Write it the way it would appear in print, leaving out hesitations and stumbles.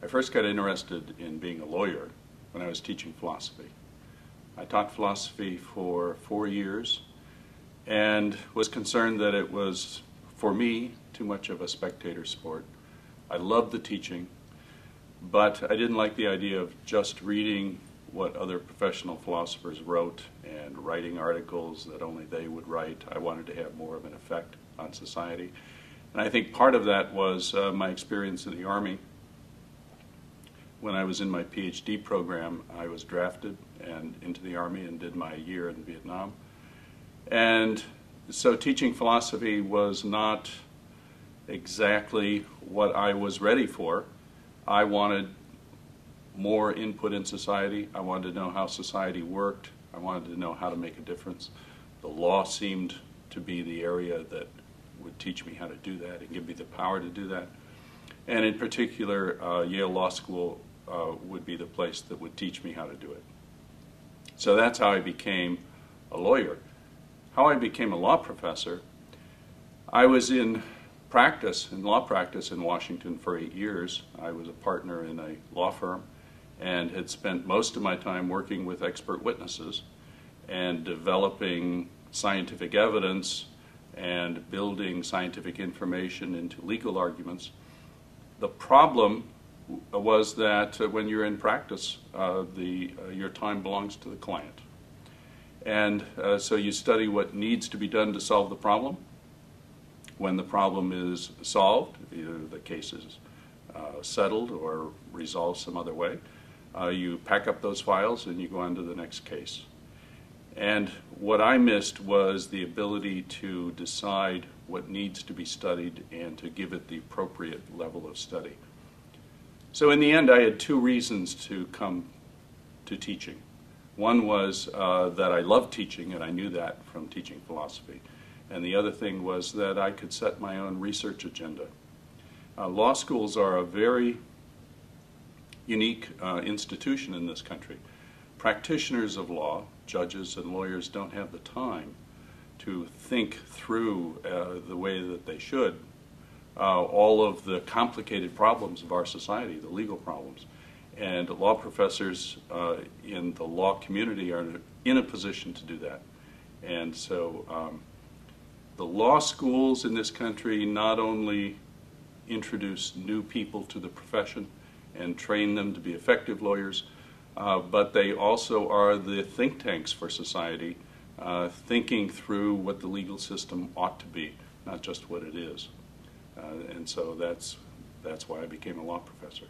I first got interested in being a lawyer when I was teaching philosophy. I taught philosophy for 4 years and was concerned that it was, for me, too much of a spectator sport. I loved the teaching, but I didn't like the idea of just reading what other professional philosophers wrote and writing articles that only they would write. I wanted to have more of an effect on society. And I think part of that was my experience in the Army. When I was in my PhD program, I was drafted and into the Army and did my year in Vietnam. And so teaching philosophy was not exactly what I was ready for. I wanted more input in society. I wanted to know how society worked. I wanted to know how to make a difference. The law seemed to be the area that would teach me how to do that and give me the power to do that. And in particular, Yale Law School would be the place that would teach me how to do it. So that's how I became a lawyer. How I became a law professor, I was in law practice in Washington for 8 years. I was a partner in a law firm and had spent most of my time working with expert witnesses and developing scientific evidence and building scientific information into legal arguments. The problem was that when you're in practice, your time belongs to the client. And so you study what needs to be done to solve the problem. When the problem is solved, either the case is settled or resolved some other way, you pack up those files and you go on to the next case. And what I missed was the ability to decide what needs to be studied and to give it the appropriate level of study. So in the end, I had 2 reasons to come to teaching. One was that I loved teaching, and I knew that from teaching philosophy. And the other thing was that I could set my own research agenda. Law schools are a very unique institution in this country. Practitioners of law, judges and lawyers, don't have the time to think through the way that they should all of the complicated problems of our society, the legal problems. And law professors in the law community are in a position to do that. And so the law schools in this country not only introduce new people to the profession and train them to be effective lawyers, but they also are the think tanks for society, thinking through what the legal system ought to be, not just what it is. And so that's why I became a law professor.